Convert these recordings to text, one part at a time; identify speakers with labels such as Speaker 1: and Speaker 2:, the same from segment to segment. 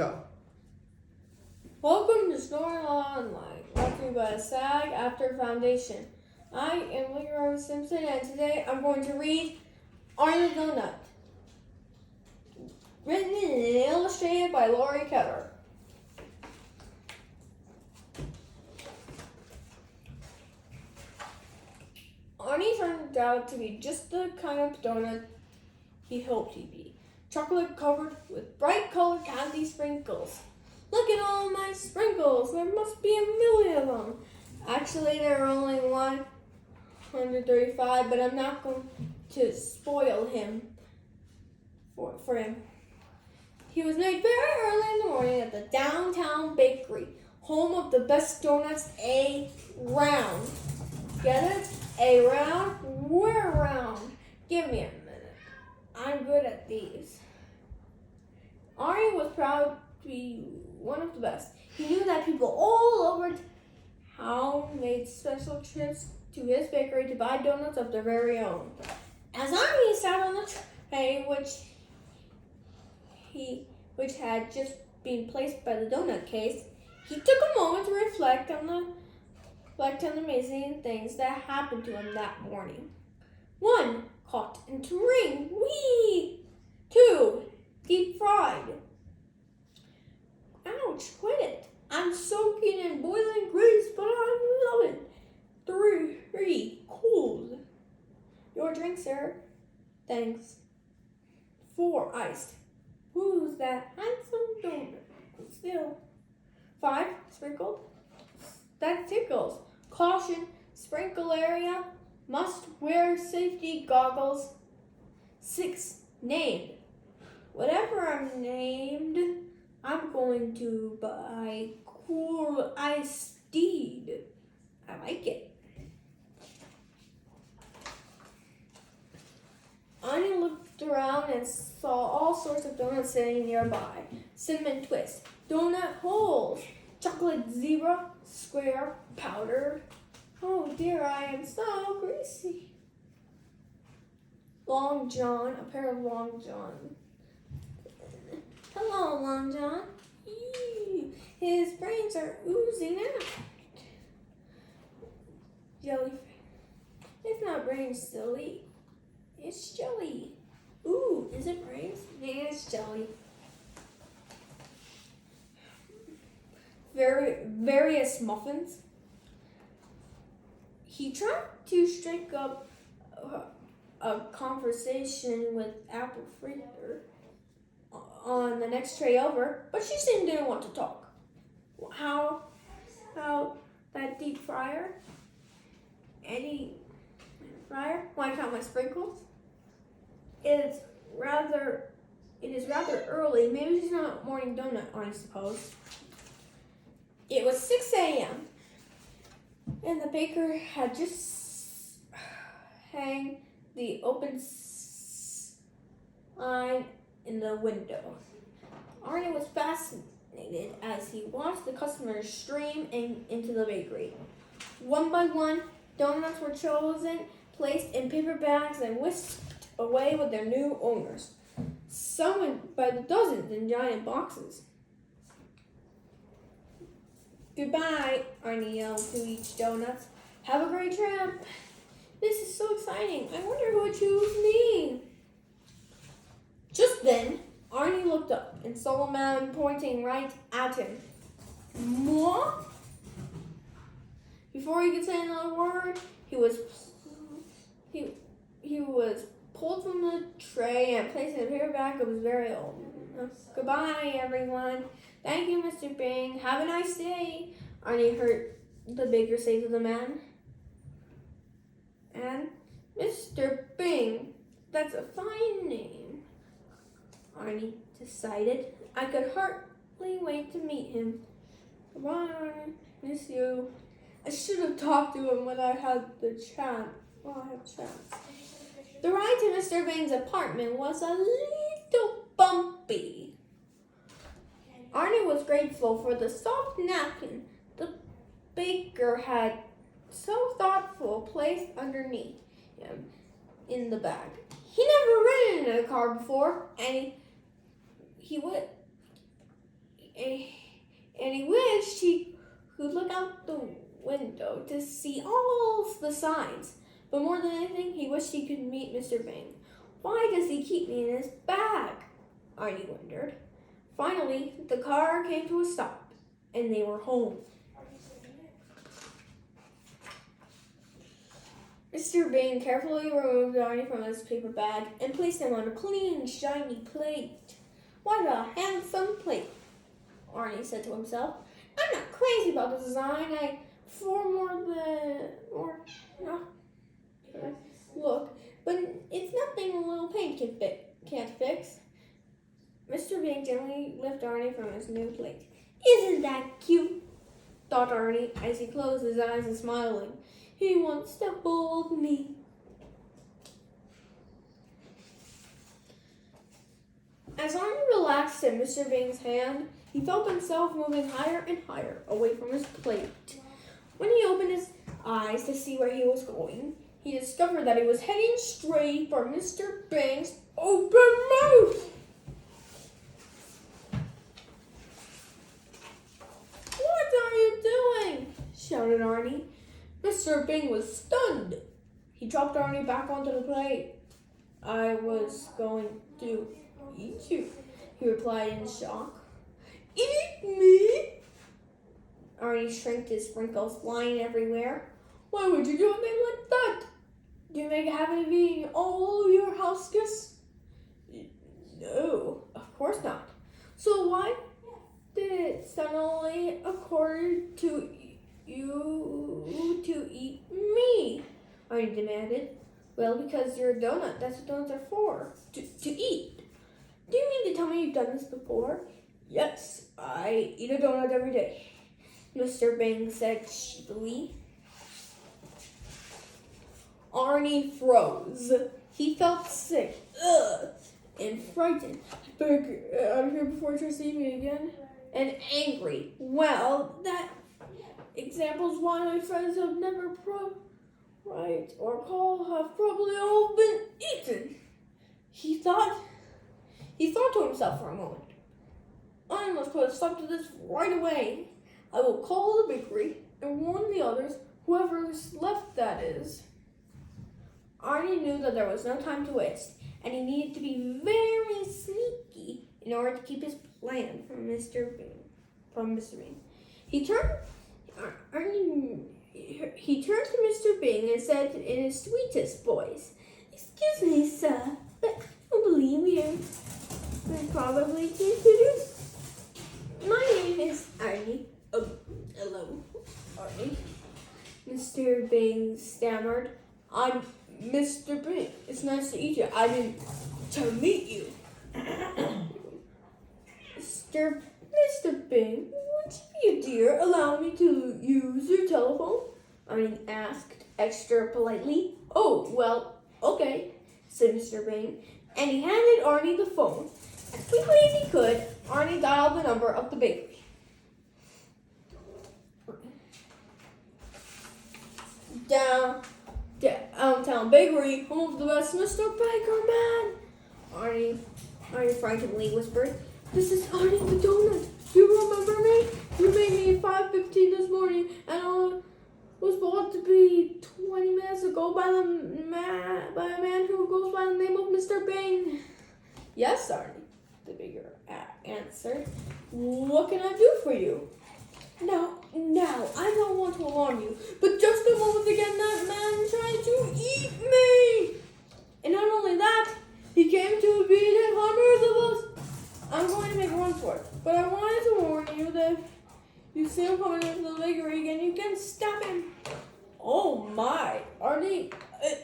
Speaker 1: Go.
Speaker 2: Welcome to Snoring Online, brought to you by SAG After Foundation. I am Leroy Simpson, and today I'm going to read Arnie the Donut, written and illustrated by Lori Keller. Arnie turned out to be just the kind of donut he hoped he'd be. Chocolate covered with bright colored candy sprinkles. Look at all my sprinkles. There must be a million of them. Actually, there are only 135, but I'm not going to spoil him for him. He was made very early in the morning at the downtown bakery, home of the best donuts around. Get it? Around? We're around. Give me a minute. I'm good at these. Arnie was proud to be one of the best. He knew that people all over town made special trips to his bakery to buy donuts of their very own. As Arnie sat on the tray, which had just been placed by the donut case, he took a moment to reflect on the amazing things that happened to him that morning. 1. Caught into ring. Whee! 2. Deep fried. Ouch, quit it. I'm soaking in boiling grease, but I love it. 3. Cooled. Your drink, sir. Thanks. 4. Iced. Who's that handsome donut? Still. 5. Sprinkled. That tickles. Caution, sprinkle area. Must wear safety goggles. 6. Named. Whatever I'm named, I'm going to buy Cool Iced Steed. I like it. Arnie looked around and saw all sorts of donuts sitting nearby. Cinnamon twist, donut holes, chocolate zebra, square, powdered. Oh dear, I am so greasy. Long John, a pair of Long John. Hello, Long John. Ew, his brains are oozing out. Jelly. It's not brains, silly. It's jelly. Ooh, is it brains? Yeah, it's jelly. Various muffins. He tried to strike up a conversation with Apple Fritter on the next tray over, but she seemed didn't want to talk. How that deep fryer? Any fryer? Want to count my sprinkles? It is rather early. Maybe she's not a morning donut, I suppose. It was 6 a.m. and the baker had just hung the open sign in the window. Arnie was fascinated as he watched the customers stream into the bakery. One by one, donuts were chosen, placed in paper bags, and whisked away with their new owners. Some went by the dozens in giant boxes. Goodbye, Arnie yelled to each donut. Have a great trip. This is so exciting. I wonder who would choose me. Just then, Arnie looked up and saw a man pointing right at him. Moi? Before he could say another word, he was pulled from the tray and placed in a paper bag of his very own. Goodbye, everyone. Thank you, Mr. Bing. Have a nice day, Arnie heard the baker say to the man. And Mr. Bing, that's a fine name, Arnie decided. I could hardly wait to meet him. Goodbye, Arnie. Miss you. I should have talked to him when I had the chance. The ride to Mr. Bing's apartment was a little bumpy. Arnie was grateful for the soft napkin the baker had so thoughtful placed underneath him in the bag. He never ridden in a car before, and he would and he wished he could look out the window to see all the signs. But more than anything, he wished he could meet Mr. Bing. Why does he keep me in his bag? Arnie wondered. Finally, the car came to a stop, and they were home. Mr. Bing carefully removed Arnie from his paper bag and placed him on a clean, shiny plate. What a handsome plate, Arnie said to himself. I'm not crazy about the design. Look, but it's nothing a little paint can't fix. Mr. Bing gently lifted Arnie from his new plate. Isn't that cute? Thought Arnie as he closed his eyes and smiling. He wants to hold me. As Arnie relaxed in Mr. Bing's hand, he felt himself moving higher and higher away from his plate. When he opened his eyes to see where he was going, he discovered that he was heading straight for Mr. Bing's open mouth. What are you doing? Shouted Arnie. Mr. Bing was stunned. He dropped Arnie back onto the plate. I was going to eat you, he replied in shock. Eat me? Arnie shrinked, his sprinkles flying everywhere. Why would you do a thing like that? Do you make a habit of eating all your house guests? No, of course not. So why did it suddenly occur to you to eat me? Arnie demanded. Well, because you're a donut. That's what donuts are for. To eat. Do you mean to tell me you've done this before? Yes, I eat a donut every day, Mr. Bing said sheepily. Arnie froze. He felt sick and frightened. I better get out of here before he tries to see me again. And angry. Well, that examples why my friends have never right or call have probably all been eaten. He thought to himself for a moment. I must put a stop to this right away. I will call the bakery and warn the others, whoever's left that is. Arnie knew that there was no time to waste, and he needed to be very sneaky in order to keep his plan from Mr. Bing. He turned to Mr. Bing and said in his sweetest voice, "Excuse me, sir, but I don't believe you. I probably can't introduce. My name is Arnie." Oh, hello, Arnie. Mr. Bing stammered. I'm Mr. Bing. It's nice to meet you. To meet you. Mr. Bing, would you be a dear allow me to use your telephone? Arnie asked extra politely. Oh, well, okay, said Mr. Bing, and he handed Arnie the phone. As quickly as he could, Arnie dialed the number of the bakery. Downtown bakery, home of the best Mr. Baker Man. Arnie frighteningly whispered, "This is Arnie the Donut. Do you remember me? You made me at 5:15 this morning, and I was bought to be 20 minutes ago by a man who goes by the name of Mr. Bing." Yes, Arnie, the baker answered. What can I do for you? Now, I don't want to alarm you, but just a moment again, that man tried to eat me. And not only that, he came to beat hundreds of us. I'm going to make a run for it, but I wanted to warn you that if you see him coming into the bakery again, you can stab him. Oh my, Arnie, I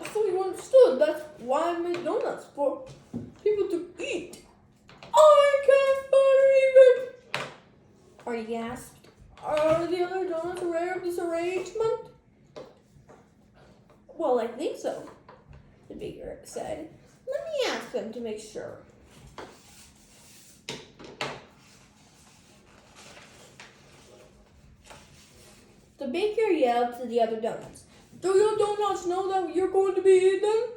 Speaker 2: thought you understood. That's why I made donuts, for people to eat. I can't believe it, Arnie gasped. Are the other donuts aware of this arrangement? Well, I think so, the baker said. Let me ask them to make sure. The baker yelled to the other donuts. Do your donuts know that you're going to be eaten?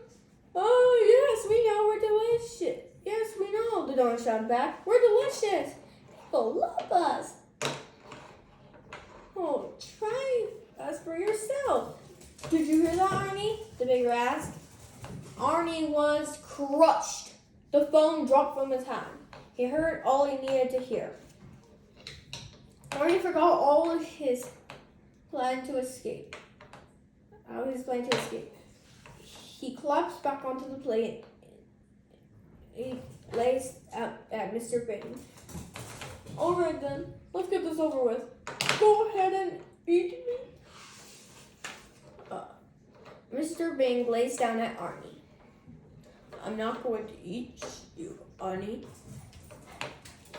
Speaker 2: Oh, yes, we know. We're delicious. Yes, we know, the donuts shouted back. We're delicious. People figure asked. Arnie was crushed. The phone dropped from his hand. He heard all he needed to hear. Arnie forgot all of his plan to escape. He collapsed back onto the plane. He blazed at Mr. Bing. All right then, let's get this over with. Go ahead and eat me. Mr. Bing blazed down at Arnie. I'm not going to eat you, Arnie,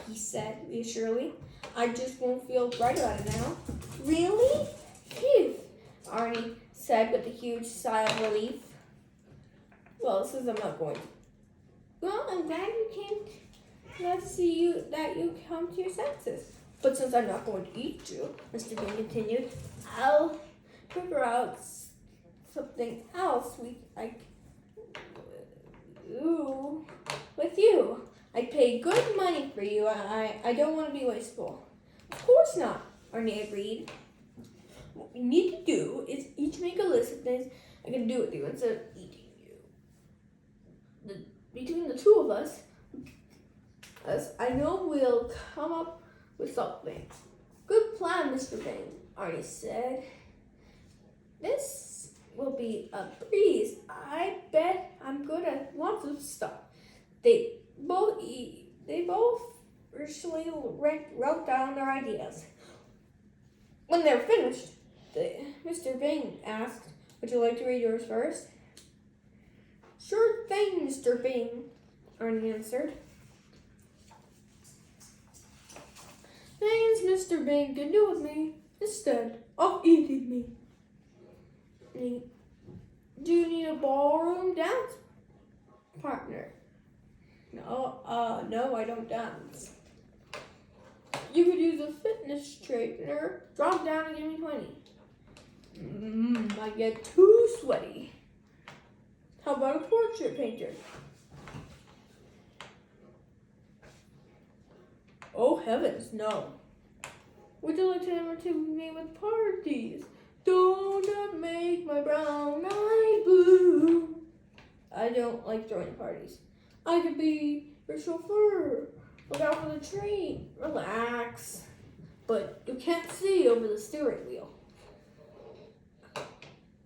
Speaker 2: he said reassuringly. I just won't feel right about it now. Really? Phew, Arnie said with a huge sigh of relief. Well, since I'm not going to. Well, I'm glad you came. Let's see that you come to your senses. But since I'm not going to eat you, Mr. Bean continued, I'll figure out something else with you. I pay good money for you. I don't want to be wasteful. Of course not, Arnie agreed. What we need to do is each make a list of things I can do with you instead of eating you. Between the two of us, I know we'll come up with something. Good plan, Mr. Bing, Arnie said. This will be a breeze. I bet I'm good at lots of stuff. They both virtually wrote down their ideas. When they were finished, Mr. Bing asked, would you like to read yours first? Sure thing, Mr. Bing, Arnie answered. Things Mr. Bing can do with me instead of eating me. Do you need a ballroom dance partner? No, I don't dance. You could use a fitness trainer. Drop down and give me 20. I get too sweaty. How about a portrait painter? Oh heavens, no. Would you like to entertain me with parties? Don't make my brown eye blue. I don't like throwing parties. I could be your chauffeur. Look out for the train. Relax. But you can't see over the steering wheel.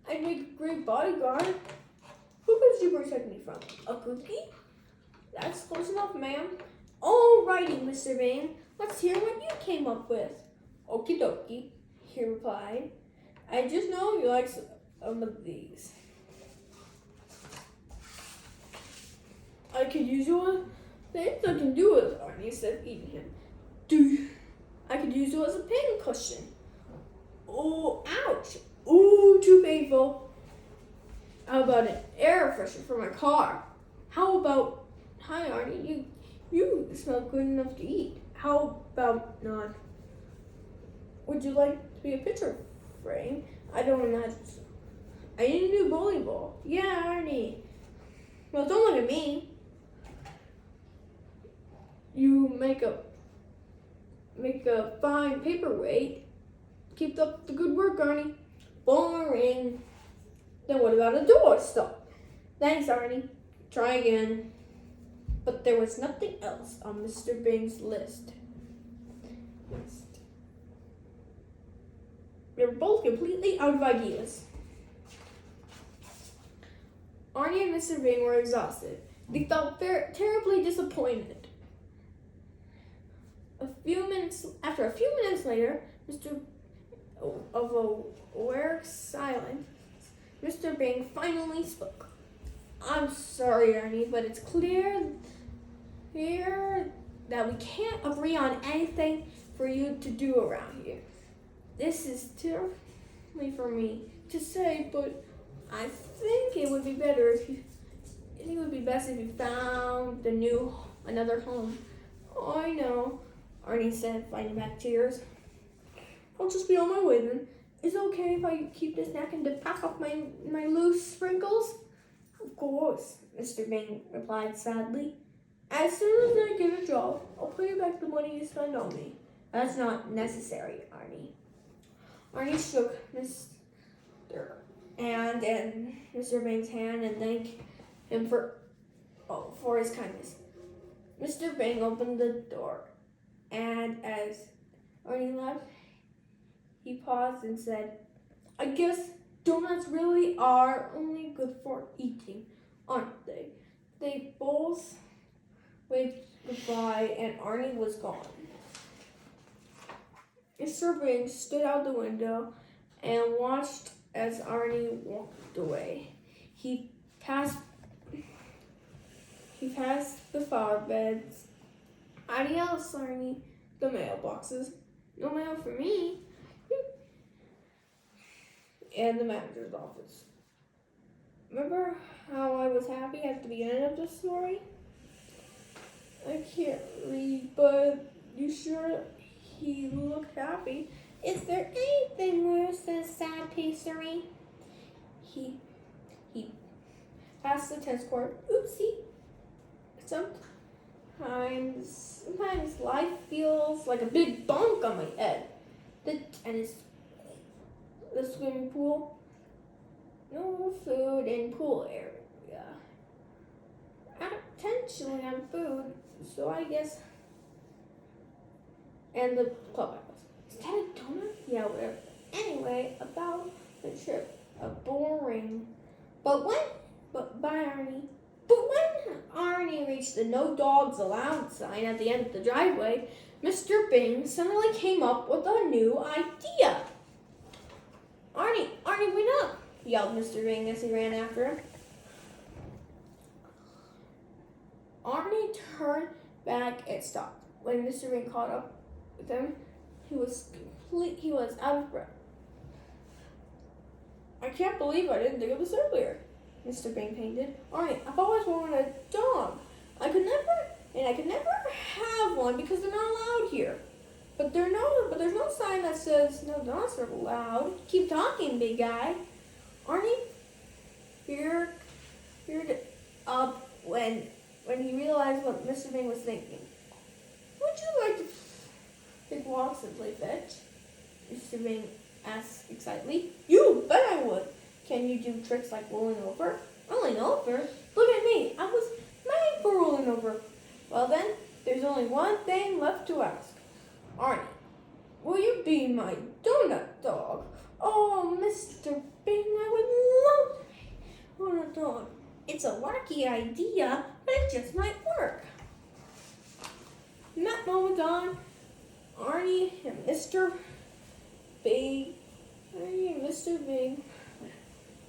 Speaker 2: I'd make a great bodyguard. Who could you protect me from? A cookie? That's close enough, ma'am. Alrighty, Mr. Bing. Let's hear what you came up with. Okie dokie, he replied. I just know you like some of these. I could use you as things I can do with Arnie said, eating him. I could use you as a pain cushion. Oh, ouch. Ooh, too painful. How about an air freshener for my car? How about, hi Arnie, you smell good enough to eat. How about not? Would you like to be a picture frame? I don't imagine so. I need a new bowling ball. Yeah, Arnie. Well, don't look at me. You make a fine paperweight. Keep up the good work, Arnie. Boring. Then what about a doorstop? Thanks, Arnie. Try again. But there was nothing else on Mr. Bing's list. They were both completely out of ideas. Arnie and Mr. Bing were exhausted. They felt terribly disappointed. After a few minutes later, of a aware silence, Mr. Bing finally spoke. I'm sorry, Arnie, but it's clear that we can't agree on anything for you to do around here. This is terribly for me to say, but I think it would be best if you found another home. Oh, I know, Arnie said, fighting back tears. I'll just be on my way then. Is it okay if I keep this napkin to pack up my loose sprinkles? Of course, Mr. Bing replied sadly. As soon as I get a job, I'll pay you back the money you spend on me. That's not necessary, Arnie. Arnie shook Mr. and Mr. Bing's hand and thank him for his kindness. Mr. Bing opened the door, and as Arnie left, he paused and said, "I guess donuts really are only good for eating, aren't they?" They both waved goodbye, and Arnie was gone. Mr. Bing stood out the window and watched as Arnie walked away. He passed the flower beds. "Adios, Arnie." The mailboxes. "No mail for me." And the manager's office. Remember how I was happy at the beginning of the story? I can't read, but you sure he looked happy. "Is there anything worse than a sad pastry?" He passed the tennis court. "Oopsie. Sometimes life feels like a big bunk on my head." The swimming pool. No food in pool area. Potentially on food, so I guess. And the clubhouse. "Is that a donut?" "Yeah, whatever." Anyway, about the trip. Boring. But bye, Arnie. But when Arnie reached the "No Dogs Allowed" sign at the end of the driveway, Mr. Bing suddenly came up with a new idea. Arnie, wait up!" yelled Mr. Bing as he ran after him. Arnie turned back and stopped. When Mr. Bing caught up with him, he was out of breath. "I can't believe I didn't think of this earlier," Mr. Bing panted. "Arnie, I've always wanted a dog. I could never have one because they're not allowed here. But there's no sign that says no dogs are allowed. Keep talking, big guy." Arnie peered up when he realized what Mr. Bing was thinking. "Would you like to take walks and play fetch?" Mr. Bing asked excitedly. "You bet I would. Can you do tricks like rolling over?" "Rolling over? Look at me. I was made for rolling over." "Well then, there's only one thing left to ask. Arnie, will you be my donut dog?" "Oh, Mr. Bing, I would love to be donut dog. It's a wacky idea, but it just might work." From that moment on, Arnie and Mr. Bing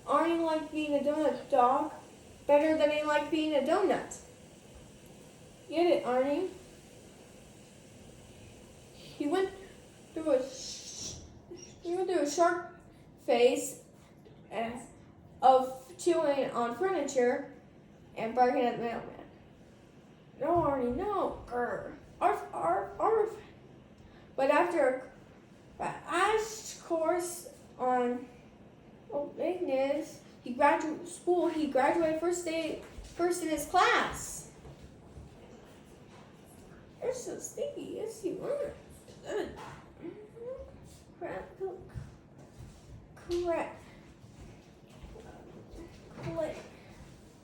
Speaker 2: Arnie liked being a donut dog better than he liked being a donut. Get it, Arnie? He went through a sharp phase of chewing on furniture and barking at the mailman. "No, Arnie, no. Grr. Arf, arf, arf." But after a crash course on bigness, he graduated first in his class. "You're so sticky. Yes, you are."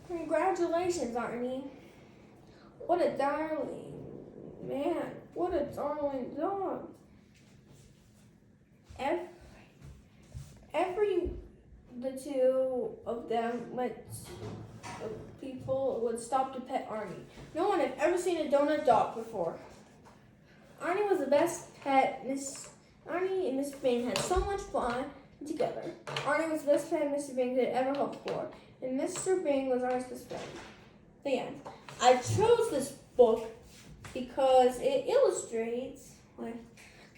Speaker 2: Congratulations, Arnie. What a darling man. What a darling dog. The two of them people would stop to pet Arnie. No one had ever seen a donut dog before. Arnie was the best pet. Arnie and Mr. Bing had so much fun together. Arnie was the best pet Mr. Bing could ever hope for, and Mr. Bing was Arnie's best friend. The end. I chose this book because it illustrates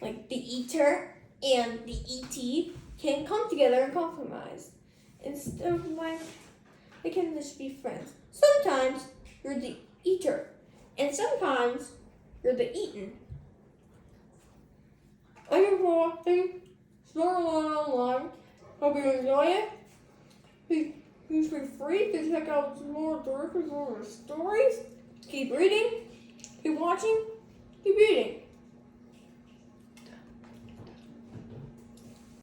Speaker 2: like the eater and the ET can come together and compromise. Instead of they can just be friends. Sometimes you're the eater, and sometimes you're the eaten. Thank you for watching Storyline Online. Hope you enjoy it. Please feel free to check out some more stories. Keep reading, keep watching, keep reading.